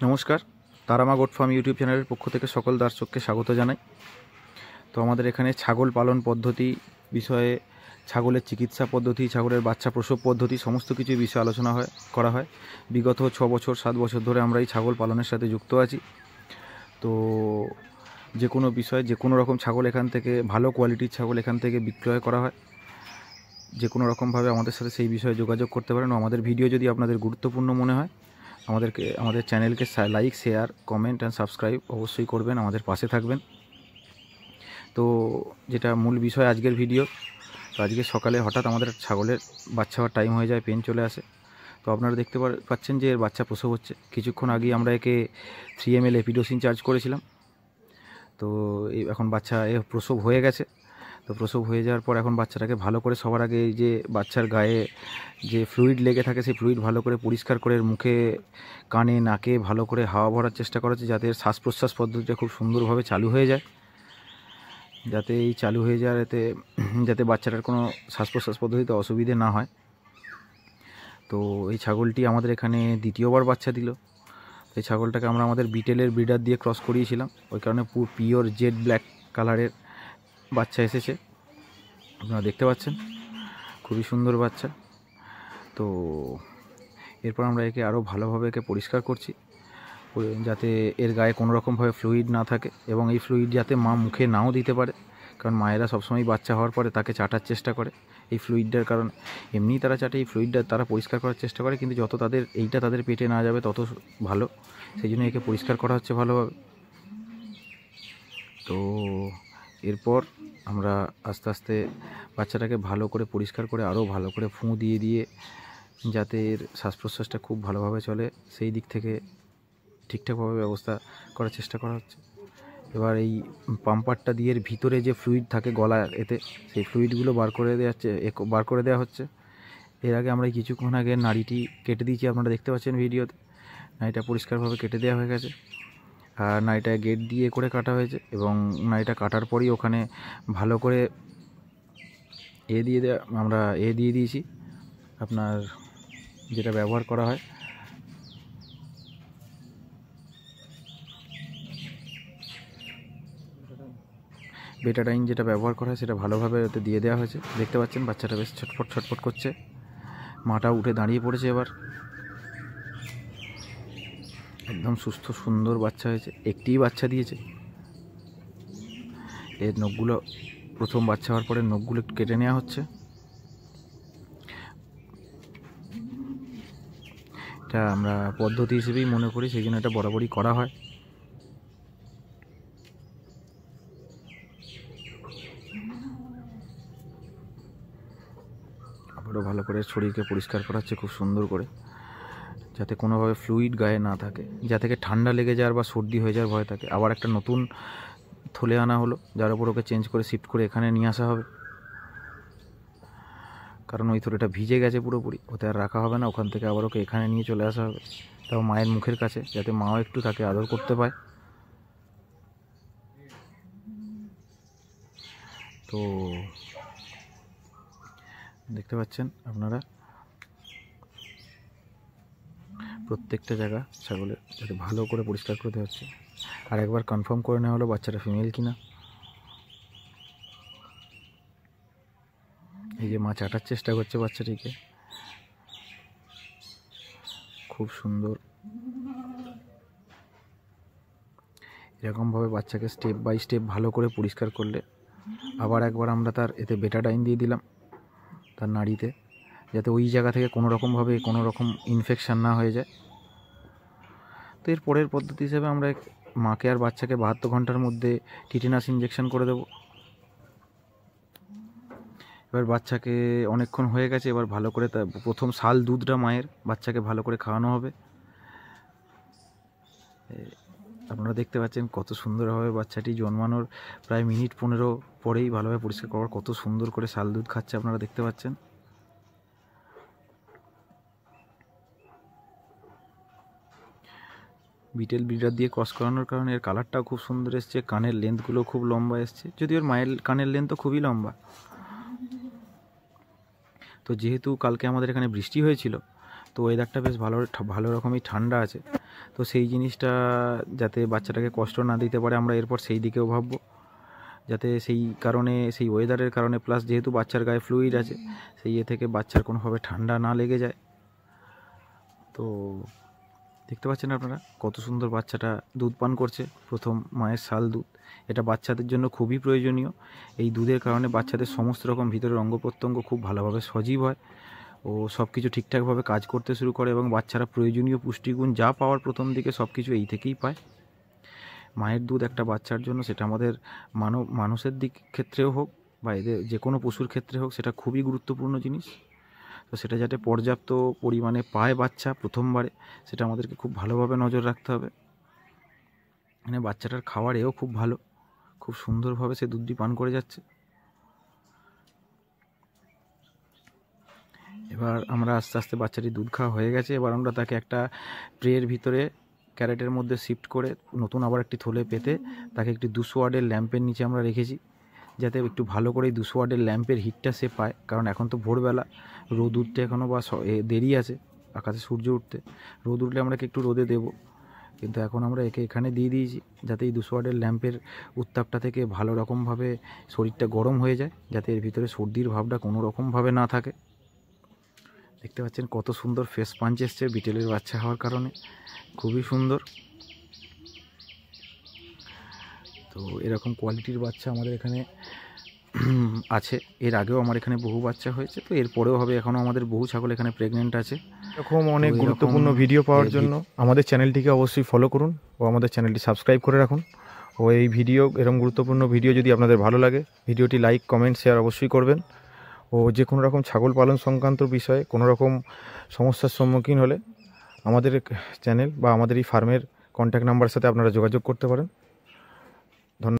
নমস্কার, Tara Maa goat farm YouTube চ্যানেলের পক্ষ থেকে সকল দর্শককে স্বাগত জানাই। তো আমাদের এখানে ছাগল পালন পদ্ধতি বিষয়ে, ছাগলের চিকিৎসা পদ্ধতি, ছাগলের বাচ্চা প্রসব পদ্ধতি সমস্ত কিছু বিষয়ে আলোচনা করা হয়। বিগত 6 বছর 7 বছর ধরে আমরা এই ছাগল পালনের সাথে যুক্ত আছি। তো যে কোনো বিষয়ে, যে কোনো রকম ছাগল এখান থেকে, ভালো কোয়ালিটির ছাগল এখান থেকে বিক্রয় করা হয়। যে কোনো রকমভাবে আমাদের সাথে সেই বিষয়ে যোগাযোগ করতে পারেন। আমাদের ভিডিও যদি আপনাদের গুরুত্বপূর্ণ মনে হয়, আমাদের চ্যানেলকে like, share, comment and subscribe অবশ্যই করবেন, আমাদের পাশে থাকবেন। তো যেটা মূল বিষয় আজকের ভিডিও, তো আজকে সকালে হঠাৎ আমাদের ছাগলের বাচ্চা হওয়ার টাইম হয়ে যায়, পেন চলে আসে। তো আপনারা দেখতে পাচ্ছেন যে এর বাচ্চা প্রসব হচ্ছে। কিছুক্ষণ আগেই আমরা একে 3 ml এপিডোসিন চার্জ করেছিলাম। তো এখন বাচ্চা প্রসব হয়ে গেছে। তো প্রসব হয়ে যাওয়ার পর এখন বাচ্চাটাকে ভালো করে, সবার আগে এই যে বাচ্চার গায়ে যে ফ্লুইড লেগে থাকে, সেই ফ্লুইড ভালো করে পরিষ্কার করে মুখে, কানে, নাকে ভালো করে হাওয়া ভরার চেষ্টা করা হচ্ছে, যাতে শ্বাস প্রশ্বাস পদ্ধতিটা খুব সুন্দরভাবে চালু হয়ে যায়। যাতে এই চালু হয়ে যাওয়ার যাতে বাচ্চাটার কোনো শ্বাস প্রশ্বাস পদ্ধতিতে অসুবিধে না হয়। তো এই ছাগলটি আমাদের এখানে দ্বিতীয়বার বাচ্চা দিল। এই ছাগলটাকে আমরা আমাদের বিটেলের ব্রিডার দিয়ে ক্রস করিয়েছিলাম, ওই কারণে পিওর জেড ব্ল্যাক কালারের বাচ্চা এসেছে। আপনারা দেখতে পাচ্ছেন খুবই সুন্দর বাচ্চা। তো এরপর আমরা একে আরও ভালোভাবে পরিষ্কার করছি, যাতে এর গায়ে কোনো রকমভাবে ফ্লুইড না থাকে, এবং এই ফ্লুইড যাতে মা মুখে নাও দিতে পারে, কারণ মায়েরা সবসময় বাচ্চা হওয়ার পরে তাকে চাটার চেষ্টা করে এই ফ্লুইডটার কারণে। এমনিই তারা চাটে, এই ফ্লুইডটা তারা পরিষ্কার করার চেষ্টা করে, কিন্তু যত এইটা তাদের পেটে না যাবে তত ভালো। সেই জন্য একে পরিষ্কার করা হচ্ছে ভালোভাবে। তো এরপর আমরা আস্তে আস্তে বাচ্চাটাকে ভালো করে পরিষ্কার করে, আরও ভালো করে ফুঁ দিয়ে যাতে এর শ্বাস প্রশ্বাসটা খুব ভালোভাবে চলে, সেই দিক থেকে ঠিকঠাকভাবে ব্যবস্থা করার চেষ্টা করা হচ্ছে। এবার এই পাম্পারটা দিয়ে এর ভিতরে যে ফ্লুইড থাকে গলার, সেই ফ্লুইডগুলো বার করে দেওয়া হচ্ছে। এর আগে আমরা কিছুক্ষণ আগে নাড়িটি কেটে দিয়েছি, আপনারা দেখতে পাচ্ছেন ভিডিওতে। নাড়িটা পরিষ্কারভাবে কেটে দেওয়া হয়ে গেছে, আর নাড়িটা গেট দিয়ে করে কাটা হয়েছে, এবং নাড়িটা কাটার পরই ওখানে ভালো করে আমরা দিয়ে দিয়েছি, আপনার যেটা ব্যবহার করা হয়, বেটাডাইন যেটা ব্যবহার করা হয় সেটা ভালোভাবে ওতে দিয়ে দেওয়া হয়েছে। দেখতে পাচ্ছেন বাচ্চাটা বেশ ছটফট করছে, মাটা উঠে দাঁড়িয়ে পড়েছে। এবার একদম সুস্থ সুন্দর বাচ্চা হয়েছে, একটিই বাচ্চা দিয়েছে। এর নখগুলো, প্রথম বাচ্চা হওয়ার পরে নখগুলো একটু কেটে নেওয়া হচ্ছে। এটা আমরা পদ্ধতি হিসেবেই মনে করি, সেই জন্য এটা বরাবরই করা হয়। আবারও ভালো করে শরীরকে পরিষ্কার করা হচ্ছে খুব সুন্দর করে, যাতে কোনোভাবে ফ্লুইড গায়ে না থাকে, যা থেকে ঠান্ডা লেগে যাওয়ার বা সর্দি হয়ে যাওয়ার ভয় থাকে। আবার একটা নতুন থলে আনা হলো, যার উপর ওকে চেঞ্জ করে শিফট করে এখানে নিয়ে আসা হবে, কারণ ওই থলেটা ভিজে গেছে পুরোপুরি, ওতে আর রাখা হবে না। ওখান থেকে আবার ওকে এখানে নিয়ে চলে আসা হবে, তাও মায়ের মুখের কাছে, যাতে মাও একটু তাকে আদর করতে পায়। তো দেখতে পাচ্ছেন আপনারা প্রত্যেকটা জায়গা ছাগলের যাতে ভালো করে পরিষ্কার করতে হচ্ছে। আর একবার কনফার্ম করে নেওয়া হলো বাচ্চাটা ফিমেল কিনা। এই যে মা চাটার চেষ্টা করছে বাচ্চাটিকে, খুব সুন্দর। এরকমভাবে বাচ্চাকে স্টেপ বাই স্টেপ ভালো করে পরিষ্কার করলে, আবার একবার আমরা এতে বেটাডাইন দিয়ে দিলাম তার নাড়িতে, যাতে ওই জায়গা থেকে কোনো রকম ইনফেকশান না হয়ে যায়। তো এর পরের পদ্ধতি হিসেবে আমরা মাকে আর বাচ্চাকে 72 ঘন্টার মধ্যে টিটেনাস ইঞ্জেকশন করে দেবো। এবার বাচ্চাকে অনেকক্ষণ হয়ে গেছে, এবার ভালো করে প্রথম শাল দুধটা মায়ের বাচ্চাকে ভালো করে খাওয়ানো হবে। আপনারা দেখতে পাচ্ছেন কত সুন্দরভাবে বাচ্চাটি জন্মানোর প্রায় মিনিট 15 পরেই ভালোভাবে পরিষ্কার করার কত সুন্দর করে শাল দুধ খাচ্ছে, আপনারা দেখতে পাচ্ছেন। বিটেল ব্রিডার দিয়ে ক্রস করানোর কারণে এর কালারটাও খুব সুন্দর এসছে, কানের লেন্থগুলো খুব লম্বা এসছে, যদিও ওর মায়ের কানের লেন্থও খুবই লম্বা। তো যেহেতু কালকে আমাদের এখানে বৃষ্টি হয়েছিল, তো ওয়েদারটা বেশ ভালো রকমই ঠান্ডা আছে। তো সেই জিনিসটা যাতে বাচ্চাটাকে কষ্ট না দিতে পারে আমরা এরপর সেই দিকেও ভাববো, যাতে সেই কারণে সেই ওয়েদারের কারণে প্লাস যেহেতু বাচ্চার গায়ে ফ্লুইড আছে সেই থেকে বাচ্চার কোনোভাবে ঠান্ডা না লেগে যায়। তো দেখতে পাচ্ছেন আপনারা কত সুন্দর বাচ্চাটা দুধ পান করছে, প্রথম মায়ের শাল দুধ। এটা বাচ্চাদের জন্য খুবই প্রয়োজনীয়। এই দুধের কারণে বাচ্চাদের সমস্ত রকম ভিতরের অঙ্গ প্রত্যঙ্গ খুব ভালোভাবে সজীব হয় ও সব কিছু ঠিকঠাকভাবে কাজ করতে শুরু করে এবং বাচ্চারা প্রয়োজনীয় পুষ্টিগুণ যা পাওয়ার প্রথম দিকে সব কিছু এই থেকেই পায়। মায়ের দুধ একটা বাচ্চার জন্য, সেটা আমাদের মানুষের দিক ক্ষেত্রেও হোক বা এদের যে কোনো পশুর ক্ষেত্রে হোক, সেটা খুবই গুরুত্বপূর্ণ জিনিস। তো সেটা যাতে পর্যাপ্ত পরিমাণে পায় বাচ্চা প্রথমবারে, সেটা আমাদেরকে খুব ভালোভাবে নজর রাখতে হবে। মানে বাচ্চাটার খাওয়ার এও খুব ভালো, খুব সুন্দরভাবে সে দুধটি পান করে যাচ্ছে। এবার আমরা আস্তে আস্তে বাচ্চাটি দুধ খাওয়া হয়ে গেছে, এবার আমরা তাকে একটা ট্রের ভিতরে ক্যারেটের মধ্যে শিফট করে নতুন আবার একটি থলে পেতে তাকে একটি 200 ওয়াটের ল্যাম্পের নিচে আমরা রেখেছি, যাতে একটু ভালো করে 200 ওয়াটের ল্যাম্পের হিটটা সে পায়। কারণ এখন তো ভোরবেলা, রোদ উঠতে এখনও বা দেরি আছে, আকাশে সূর্য উঠতে। রোদ উঠলে আমরা একটু রোদে দেবো, কিন্তু এখন আমরা একে এখানে দিয়ে দিয়েছি যাতে এই 200 ওয়াটের ল্যাম্পের উত্তাপটা থেকে ভালো রকমভাবে শরীরটা গরম হয়ে যায়, যাতে এর ভিতরে সর্দির ভাবটা কোনো রকমভাবে না থাকে। দেখতে পাচ্ছেন কত সুন্দর ফেস পাঞ্চ এসছে বিটেলের বাচ্চা হওয়ার কারণে, খুবই সুন্দর। তো এরকম কোয়ালিটির বাচ্চা আমাদের এখানে আছে, এর আগেও আমার এখানে বহু বাচ্চা হয়েছে, তো এরপরেও হবে। এখনও আমাদের বহু ছাগল এখানে প্রেগনেন্ট আছে। এরকম অনেক গুরুত্বপূর্ণ ভিডিও পাওয়ার জন্য আমাদের চ্যানেলটিকে অবশ্যই ফলো করুন ও আমাদের চ্যানেলটি সাবস্ক্রাইব করে রাখুন। ও এই ভিডিও, এরকম গুরুত্বপূর্ণ ভিডিও যদি আপনাদের ভালো লাগে, ভিডিওটি লাইক, কমেন্ট, শেয়ার অবশ্যই করবেন। ও যে কোনো রকম ছাগল পালন সংক্রান্ত বিষয়ে কোনো রকম সমস্যার সম্মুখীন হলে আমাদের চ্যানেল বা আমাদের এই ফার্মের কন্ট্যাক্ট নাম্বারের সাথে আপনারা যোগাযোগ করতে পারেন।